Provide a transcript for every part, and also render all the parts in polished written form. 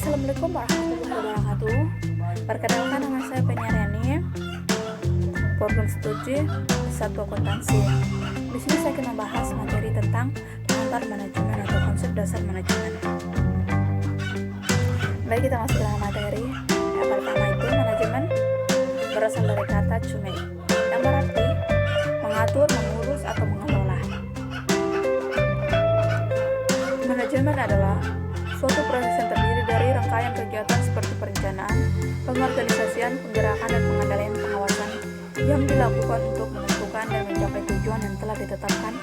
Assalamualaikum warahmatullahi wabarakatuh. Perkenalkan, nama saya Penyariani, program studi S1 akuntansi. Di sini saya akan membahas materi tentang pengantar manajemen atau konsep dasar manajemen. Baik, kita masuk ke dalam materi. Yang pertama itu manajemen berasal dari kata cumei, yang berarti mengatur, mengurus, atau mengelola. Manajemen adalah suatu proses yang terdiri dari rangkaian kegiatan seperti perencanaan, pengorganisasian, penggerakan, dan pengendalian pengawasan yang dilakukan untuk menentukan dan mencapai tujuan yang telah ditetapkan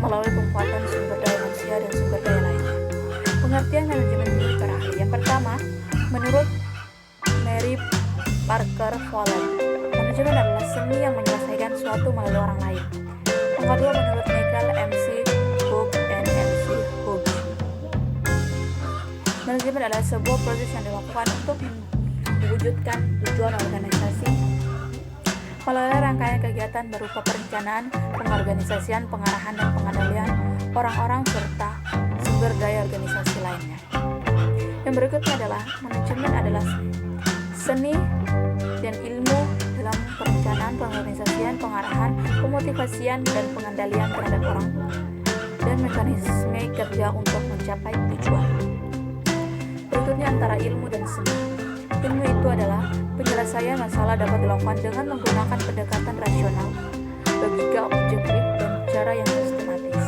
melalui penguatan sumber daya manusia dan sumber daya lainnya. Pengertian manajemen menurut para ahli. Yang pertama, menurut Mary Parker Fowler, manajemen adalah seni yang menyelesaikan suatu melalui orang lain. Yang kedua, menurut Michael MC Hook and MC Hook, manajemen adalah sebuah proses yang dilakukan untuk mewujudkan tujuan organisasi melalui rangkaian kegiatan berupa perencanaan, pengorganisasian, pengarahan, dan pengendalian orang-orang serta sumber daya organisasi lainnya. Yang berikutnya adalah manajemen adalah seni dan ilmu dalam perencanaan, pengorganisasian, pengarahan, pemotivasian, dan pengendalian terhadap orang dan mekanisme kerja untuk mencapai tujuan. Berikutnya antara ilmu dan seni. Ilmu itu adalah penyelesaian masalah dapat dilakukan dengan menggunakan pendekatan rasional, logika objektif, dan cara yang sistematis.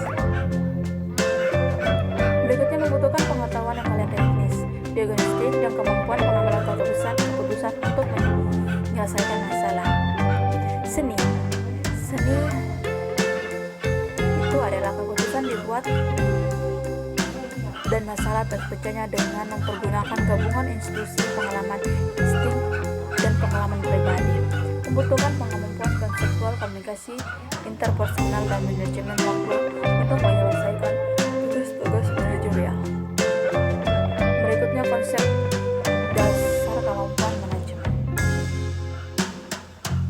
Berikutnya membutuhkan pengetahuan yang paling teknis, diagnostik, dan kemampuan pengambilan keputusan untuk menyelesaikan masalah. Seni itu adalah keputusan dibuat dan masalah terpecahnya dengan mempergunakan gabungan institusi, pengalaman, insting, dan pengalaman pribadi. Membutuhkan kemampuan konseptual, komunikasi, interpersonal, dan manajemen waktu untuk menyelesaikan tugas-tugas manajerial. Berikutnya konsep dasar kemampuan manajemen.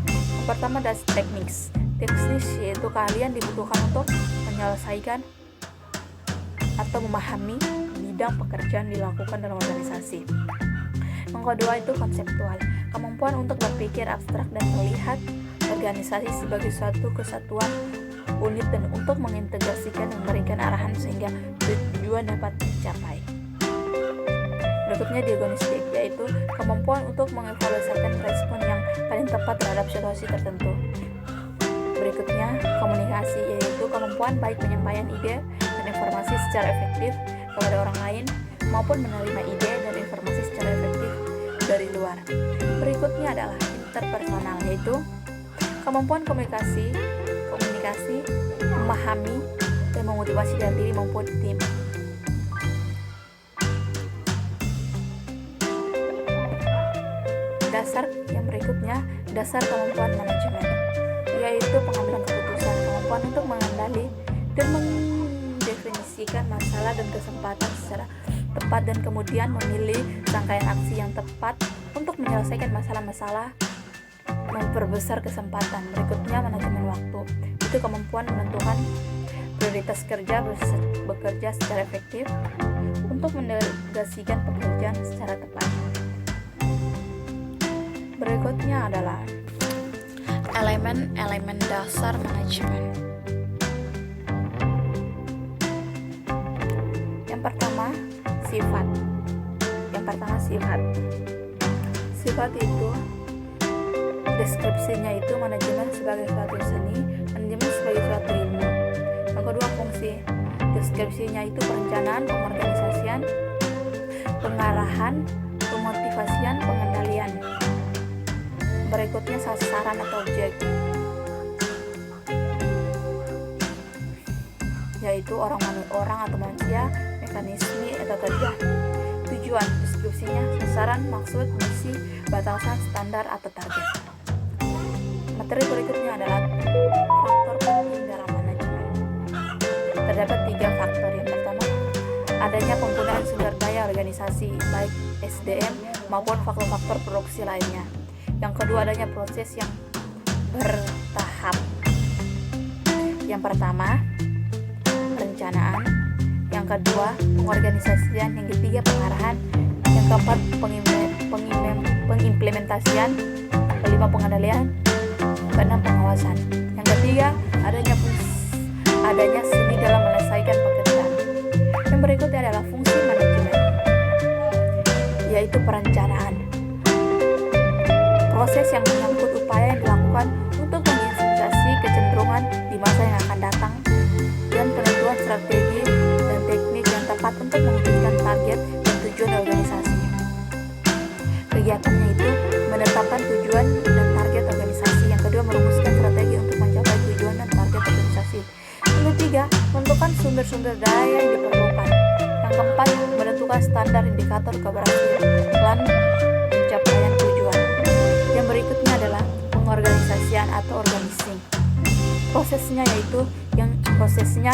Yang pertama, das teknis. Teknis yaitu keahlian dibutuhkan untuk menyelesaikan atau memahami bidang pekerjaan dilakukan dalam organisasi. Yang kedua itu konseptual, kemampuan untuk berpikir abstrak dan melihat organisasi sebagai suatu kesatuan unit dan untuk mengintegrasikan dan memberikan arahan sehingga tujuan dapat dicapai. Berikutnya diagnostik, yaitu kemampuan untuk mengevaluasikan respon yang paling tepat terhadap situasi tertentu. Berikutnya komunikasi, yaitu kemampuan baik penyampaian ide dan informasi secara efektif kepada orang lain maupun menerima ide dan informasi secara efektif dari luar. Berikutnya adalah interpersonal, yaitu kemampuan komunikasi, memahami dan memotivasi diri maupun tim. Dasar yang berikutnya, dasar kemampuan manajemen, yaitu pengambilan keputusan, kemampuan untuk mengendali dan mendefinisikan masalah dan kesempatan secara tepat dan kemudian memilih rangkaian aksi yang tepat untuk menyelesaikan masalah-masalah, memperbesar kesempatan. Berikutnya manajemen waktu, itu kemampuan menentukan prioritas kerja, bekerja secara efektif untuk mendelegasikan pekerjaan secara tepat. Berikutnya adalah elemen-elemen dasar manajemen. Yang pertama, sifat. Sifat itu deskripsinya itu manajemen sebagai suatu seni, manajemen sebagai suatu ilmu. Yang kedua, fungsi. Deskripsinya itu perencanaan, pengorganisasian, pengarahan, pemotivasian, pengendalian. Berikutnya sasaran atau objek, yaitu orang atau manusia, mekanisme atau kerja. Tujuan, deskripsinya sasaran, maksud, misi, batasan, standar atau target. Materi berikutnya adalah faktor penting dalam manajemen. Terdapat 3 faktor. Yang pertama, adanya penggunaan sumber daya organisasi baik SDM maupun faktor-faktor produksi lainnya. Yang kedua, adanya proses yang bertahap. Yang pertama, perencanaan. Yang kedua, pengorganisasian. Yang ketiga, pengarahan. Yang Yang keempat, pengimplementasian. Kelima, pengendalian. Keenam, pengawasan. Yang ketiga, adanya seni dalam menyelesaikan pekerjaan. Yang berikutnya adalah fungsi manajemen, yaitu perencanaan. Proses yang menyangkut upaya yang dilakukan untuk mengantisipasi kecenderungan di masa yang akan datang dan penentuan strategi dan teknik yang tepat untuk mewujudkan target dan tujuan organisasi. Kegiatannya itu menetapkan tujuan dan target organisasi. Yang kedua, merumuskan strategi untuk mencapai tujuan dan target organisasi. Yang ketiga, menentukan sumber-sumber daya yang diperlukan. Yang keempat, menentukan standar indikator keberhasilan pencapaian tujuan. Yang berikutnya adalah pengorganisasian atau organizing. Prosesnya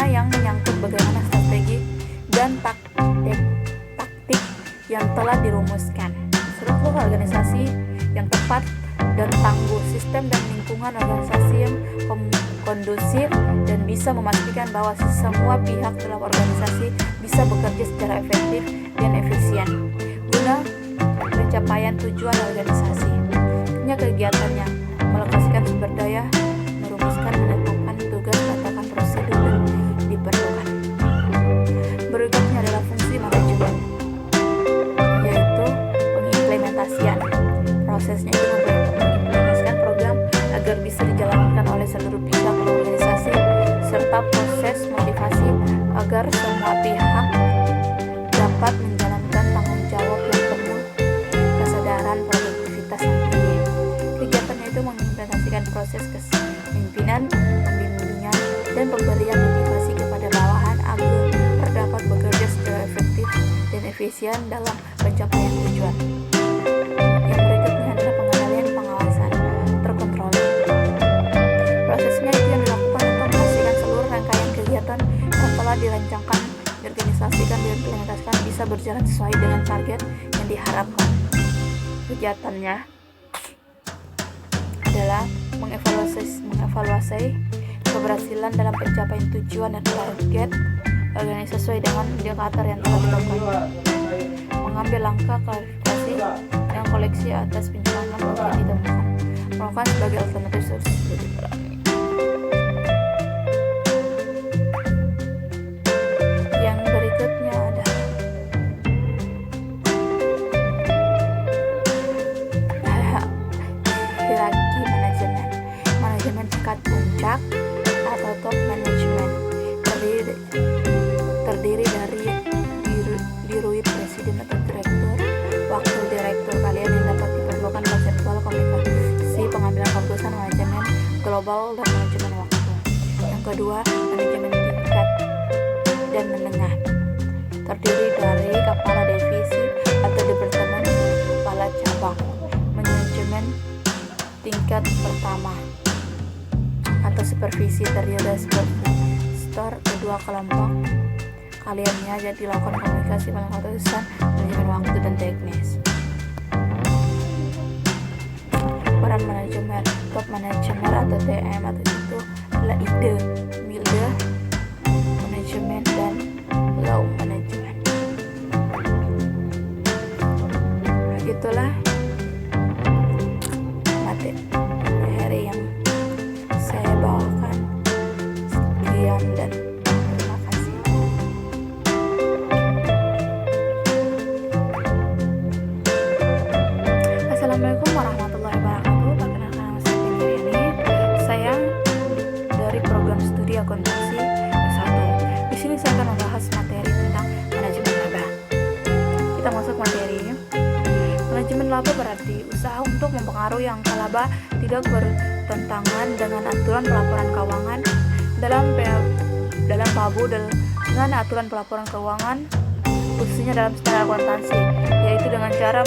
yang menyangkut bagaimana strategi dan taktik yang telah dirumuskan, struktur organisasi yang tepat dan tangguh, sistem dan lingkungan organisasi yang kondusif dan bisa memastikan bahwa semua pihak dalam organisasi bisa bekerja secara efektif dan efisien guna pencapaian tujuan organisasi. Kegiatannya melokasikan sumber daya, merumuskan, menentukan tugas, letakkan prosedur dan diperlukan. Berikutnya adalah fungsi manajemen, yaitu pengimplementasian. Prosesnya itu mengimplementasikan program agar bisa dijalankan oleh seluruh pihak organisasi, serta proses motivasi agar semua pihak dapat menjalankan tanggung jawab yang penuh kesadaran produktivitas yang tinggi. Kegiatannya itu mengimplementasikan proses kepemimpinan, pembimbingan, dan pemberian motivasi kepada bawahan agar dapat bekerja secara efektif dan efisien dalam pencapaian tujuan. Yang berikutnya adalah pengendalian pengawasan terkontrol. Prosesnya itu yang dilakukan untuk memastikan seluruh rangkaian kegiatan yang telah dirancangkan, diorganisasikan, dan diimplementasikan bisa berjalan sesuai dengan target yang diharapkan. Kegiatannya adalah mengevaluasi keberhasilan dalam pencapaian tujuan dan target organisasi sesuai dengan indikator yang telah dilakukan, mengambil langkah klarifikasi dan koleksi atas penyimpangan yang ditemukan, melakukan sebagai alternatif solusi dikurangi. Yang berikutnya adalah hierarki manajemen tingkat puncak atau top management, terdiri dari dirui presiden atau direktur, wakil direktur kalian yang dapat diperlukan konseptual komunikasi, pengambilan keputusan, manajemen global, dan manajemen waktu. Yang kedua, manajemen tingkat dan menengah, terdiri dari kepala divisi atau departemen, kepala cabang. Manajemen tingkat pertama atau supervisi, terdiri dari supervisor, kedua kelompok kaliannya, jadi dilakukan komunikasi, pengambilan keputusan, manajemen waktu, dan teknis. Peran manajemen top manajemen atau TM atau itu adalah ide, milde manajemen, dan low manajemen. Itulah materi yang saya bawakan. Sekian dan terima kasih. Assalamualaikum warahmatullahi wabarakatuh. Perkenalkan, nama saya Feni. Saya dari program studi akuntansi S1. Di sini saya akan membahas materi tentang manajemen laba. Kita masuk materi. Manajemen laba berarti usaha untuk mempengaruhi angka laba tidak bertentangan dengan aturan pelaporan keuangan dalam PABU dengan aturan pelaporan keuangan khususnya dalam standar akuntansi, yaitu dengan cara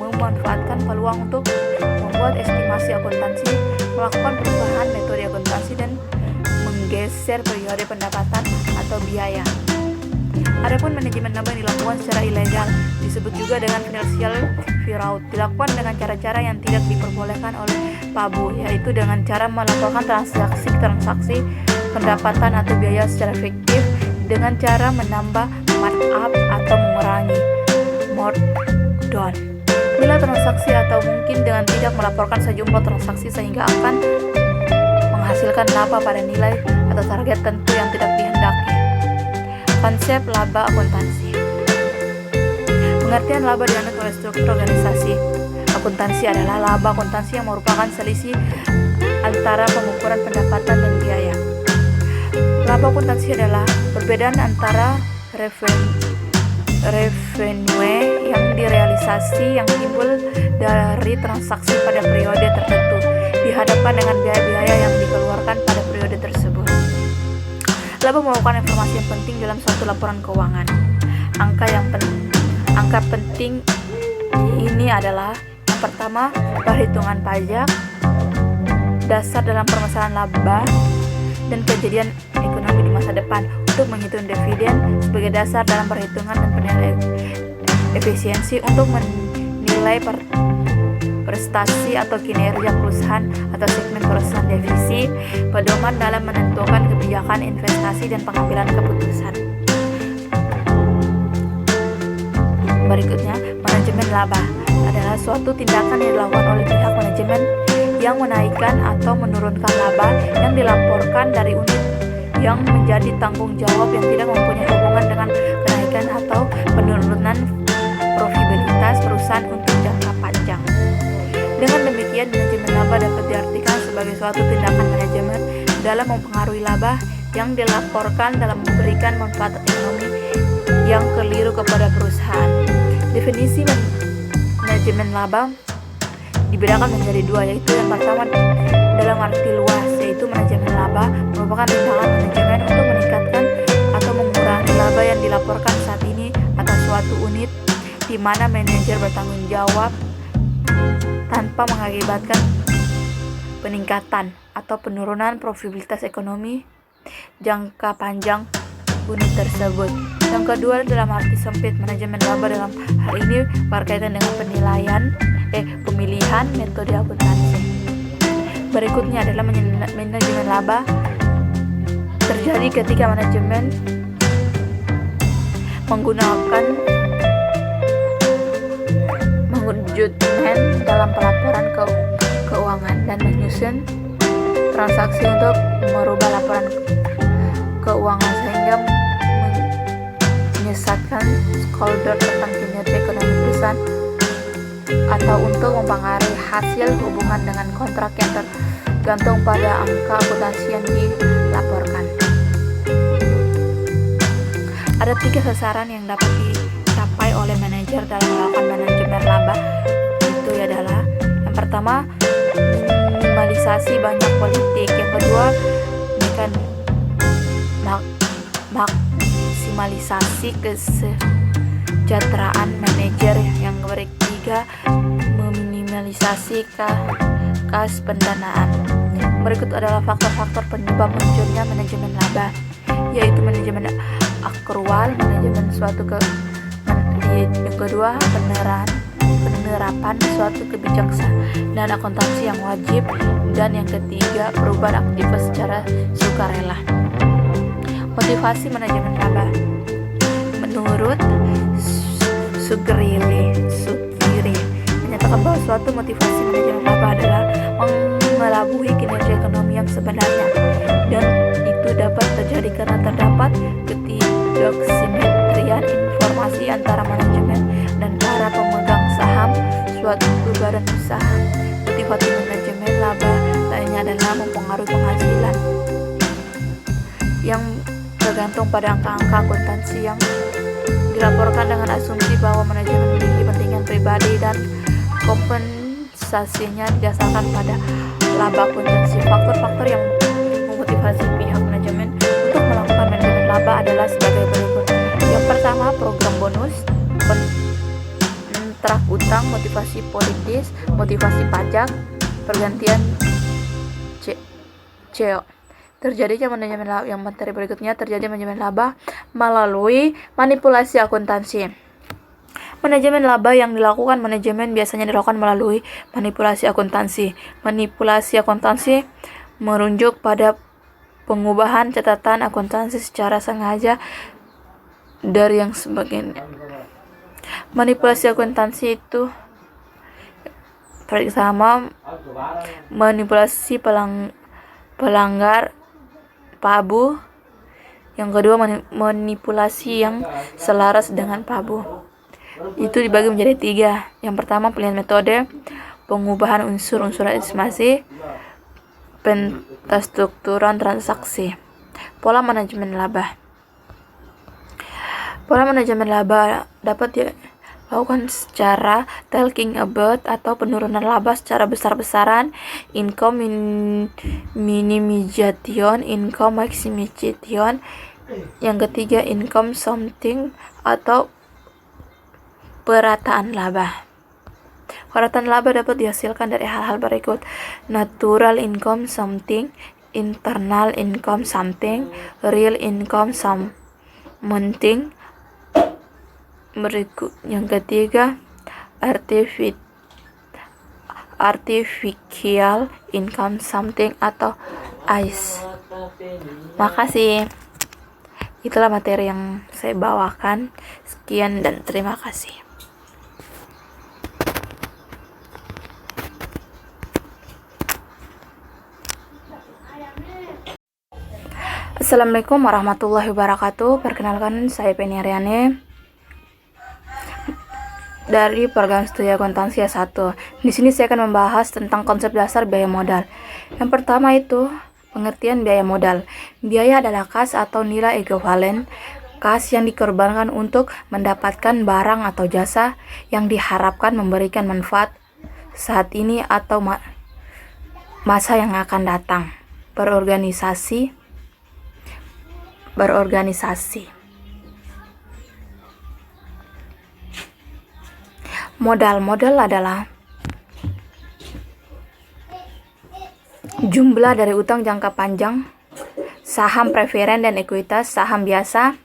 memanfaatkan peluang untuk membuat estimasi akuntansi, melakukan perubahan metode akuntansi, dan menggeser periode pendapatan atau biaya. Adapun manajemen laba yang dilakukan secara ilegal disebut juga dengan financial fraud, dilakukan dengan cara-cara yang tidak diperbolehkan oleh PABU, yaitu dengan cara melaporkan transaksi pendapatan atau biaya secara fiktif dengan cara menambah markup atau mengurangi keuangan. Nilai transaksi atau mungkin dengan tidak melaporkan sejumlah transaksi sehingga akan menghasilkan laba pada nilai atau target tentu yang tidak dihendaki. Konsep laba akuntansi. Pengertian laba dianut oleh struktur organisasi akuntansi adalah laba akuntansi yang merupakan selisih antara pengukuran pendapatan dan biaya. Laba akuntansi adalah perbedaan antara revenue yang direalisasi yang timbul dari transaksi pada periode tertentu dihadapkan dengan biaya-biaya yang dikeluarkan pada periode tersebut. Laba merupakan informasi yang penting dalam suatu laporan keuangan. Angka penting ini adalah yang pertama, perhitungan pajak, dasar dalam permasalahan laba, dan kejadian ekonomi di masa depan untuk menghitung dividen sebagai dasar dalam perhitungan dan penilaian efisiensi untuk menilai prestasi atau kinerja perusahaan atau segmen perusahaan divisi, pedoman dalam menentukan kebijakan investasi dan pengambilan keputusan. Berikutnya, manajemen laba adalah suatu tindakan yang dilakukan oleh pihak manajemen yang menaikkan atau menurunkan laba yang dilaporkan dari unit yang menjadi tanggung jawab yang tidak mempunyai hubungan dengan kenaikan atau penurunan profitabilitas perusahaan untuk jangka panjang. Dengan demikian, manajemen laba dapat diartikan sebagai suatu tindakan manajemen dalam mempengaruhi laba yang dilaporkan dalam memberikan manfaat ekonomi yang keliru kepada perusahaan. Definisi manajemen laba dibedakan menjadi dua, yaitu yang pertama dalam arti luas, yaitu manajemen laba merupakan tindakan manajemen untuk meningkatkan atau mengurangi laba yang dilaporkan saat ini atas suatu unit di mana manajer bertanggung jawab tanpa mengakibatkan peningkatan atau penurunan profitabilitas ekonomi jangka panjang unit tersebut. Yang kedua dalam arti sempit, manajemen laba dalam hal ini berkaitan dengan pemilihan metode akuntansi. Berikutnya adalah manajemen laba terjadi ketika manajemen menggunakan manajemen dalam pelaporan keuangan dan menyusun transaksi untuk merubah laporan keuangan sehingga menyesatkan stakeholder tentang kinerja ekonomi perusahaan atau untuk mempengaruhi hasil hubungan dengan kontrak yang tergantung pada angka akuntansi yang dilaporkan. Ada 3 sasaran yang dapat dicapai oleh manajer dalam melakukan manajemen laba, itu adalah yang pertama minimalisasi banyak politik, yang kedua maksimalisasi kesejahteraan manajer, yang ketiga meminimalisasi kas pendanaan. Berikut adalah faktor-faktor penyebab munculnya manajemen laba, yaitu manajemen akrual, manajemen suatu yang kedua penerapan suatu kebijaksanaan akuntansi yang wajib, dan yang ketiga perubahan aktivitas secara sukarela. Motivasi manajemen laba. Menurut Sugiri menyatakan bahwa suatu motivasi manajemen laba adalah mengelabui kinerja ekonomi yang sebenarnya, dan itu dapat terjadi karena terdapat ketidaksimetrian informasi antara manajemen dan para pemegang saham suatu badan usaha. Motivasi manajemen laba lainnya adalah mempengaruhi penghasilan yang tergantung pada angka-angka akuntansi yang dilaporkan dengan asumsi bahwa manajemen memiliki kepentingan pribadi dan kompensasinya didasarkan pada laba akuntansi. Faktor-faktor yang memotivasi pihak manajemen untuk melakukan manajemen laba adalah sebagai berikut. Yang pertama, program bonus, kontrak utang, motivasi politis, motivasi pajak, pergantian CEO. Terjadinya manajemen laba. Yang materi berikutnya, terjadi manajemen laba melalui manipulasi akuntansi. Manajemen laba yang dilakukan manajemen biasanya dilakukan melalui manipulasi akuntansi. Manipulasi akuntansi merujuk pada pengubahan catatan akuntansi secara sengaja dari yang sebagian. Manipulasi akuntansi itu pertama manipulasi pelanggar PABU, yang kedua manipulasi yang selaras dengan PABU. Itu dibagi menjadi 3. Yang pertama pilihan metode, pengubahan unsur-unsur estimasi, pentastrukturan transaksi. Pola manajemen laba. Pola manajemen laba dapat dilakukan secara talking about atau penurunan laba secara besar-besaran, income minimization, income maximization. Yang ketiga income something atau perataan laba. Perataan laba dapat dihasilkan dari hal-hal berikut: natural income something, internal income something, real income something. Berikut yang ketiga artificial income something atau ICE. Makasih. Itulah materi yang saya bawakan. Sekian dan terima kasih. Assalamualaikum warahmatullahi wabarakatuh. Perkenalkan, saya Penny Ariane dari program studi akuntansi S1. Di sini saya akan membahas tentang konsep dasar biaya modal. Yang pertama itu pengertian biaya modal. Biaya adalah kas atau nilai ekuivalen kas yang dikorbankan untuk mendapatkan barang atau jasa yang diharapkan memberikan manfaat saat ini atau masa yang akan datang. Berorganisasi. Modal adalah jumlah dari utang jangka panjang, saham preferen dan ekuitas, saham biasa,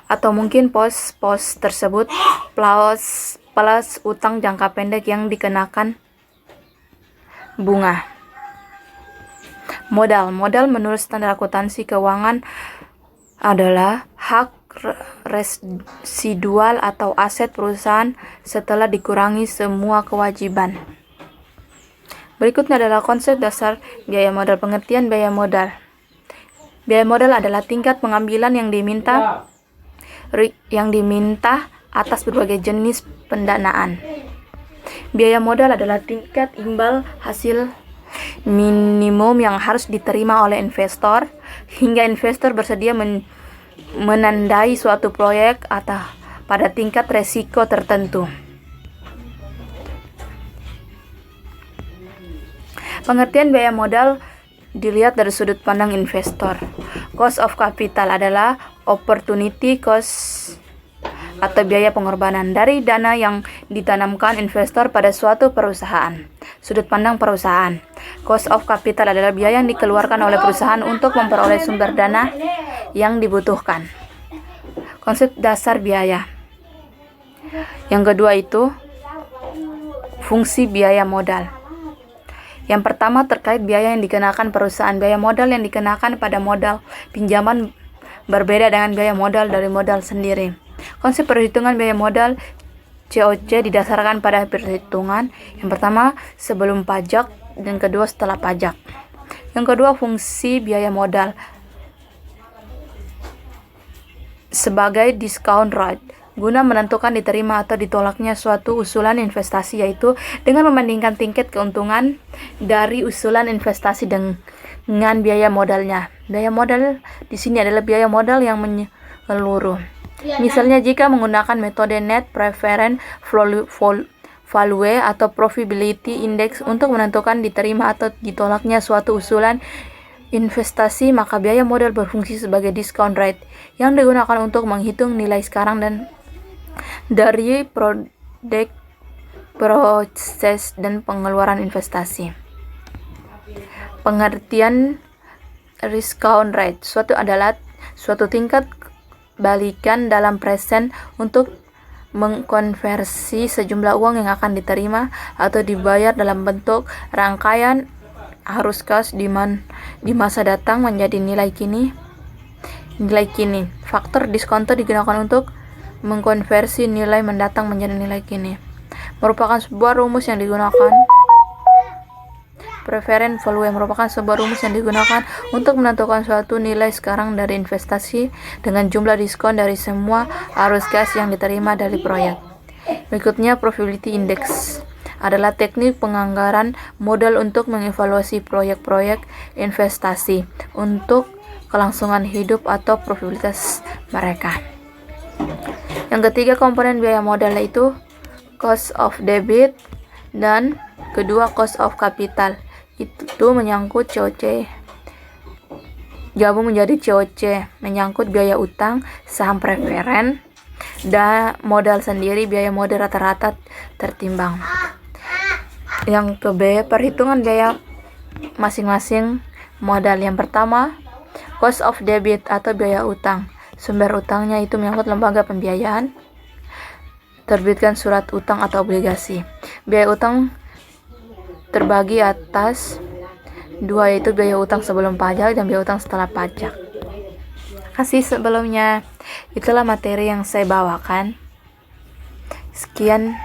atau mungkin pos tersebut plus utang jangka pendek yang dikenakan bunga. Modal menurut standar akuntansi keuangan adalah hak residual atau aset perusahaan setelah dikurangi semua kewajiban. Berikutnya adalah konsep dasar biaya modal. Pengertian biaya modal. Biaya modal adalah tingkat pengambilan yang diminta atas berbagai jenis pendanaan. Biaya modal adalah tingkat imbal hasil minimum yang harus diterima oleh investor hingga investor bersedia menandai suatu proyek atau pada tingkat resiko tertentu. Pengertian biaya modal dilihat dari sudut pandang investor. Cost of capital adalah opportunity cost atau biaya pengorbanan dari dana yang ditanamkan investor pada suatu perusahaan. Sudut pandang perusahaan. Cost of capital adalah biaya yang dikeluarkan oleh perusahaan untuk memperoleh sumber dana yang dibutuhkan. Konsep dasar biaya. Yang kedua itu fungsi biaya modal. Yang pertama terkait biaya yang dikenakan perusahaan. Biaya modal yang dikenakan pada modal pinjaman berbeda dengan biaya modal dari modal sendiri. Konsep perhitungan biaya modal COC didasarkan pada perhitungan yang pertama sebelum pajak dan kedua setelah pajak. Yang kedua fungsi biaya modal sebagai discount rate guna menentukan diterima atau ditolaknya suatu usulan investasi, yaitu dengan membandingkan tingkat keuntungan dari usulan investasi dengan biaya modalnya. Biaya modal di sini adalah biaya modal yang menyeluruh. Misalnya jika menggunakan metode net preference value atau probability index untuk menentukan diterima atau ditolaknya suatu usulan investasi, maka biaya modal berfungsi sebagai discount rate yang digunakan untuk menghitung nilai sekarang dan dari proses dan pengeluaran investasi. Pengertian discount rate adalah suatu tingkat balikan dalam present untuk mengkonversi sejumlah uang yang akan diterima atau dibayar dalam bentuk rangkaian arus kas di masa datang menjadi nilai kini Nilai kini. Faktor diskonto digunakan untuk mengkonversi nilai mendatang menjadi nilai kini. Merupakan sebuah rumus yang digunakan Preference value merupakan sebuah rumus yang digunakan untuk menentukan suatu nilai sekarang dari investasi dengan jumlah diskon dari semua arus gas yang diterima dari proyek. Berikutnya, probability index adalah teknik penganggaran modal untuk mengevaluasi proyek-proyek investasi untuk kelangsungan hidup atau probabilitas mereka. Yang ketiga, komponen biaya modal yaitu cost of debit dan kedua cost of capital. Itu menyangkut COC, gabung menjadi COC, menyangkut biaya utang, saham preferen, dan modal sendiri, biaya modal rata-rata tertimbang. Yang ke B, perhitungan biaya masing-masing modal. Yang pertama, cost of debit atau biaya utang. Sumber utangnya itu menyangkut lembaga pembiayaan, terbitkan surat utang atau obligasi. Biaya utang terbagi atas dua, yaitu biaya utang sebelum pajak dan biaya utang setelah pajak. Kasih sebelumnya, itulah materi yang saya bawakan. Sekian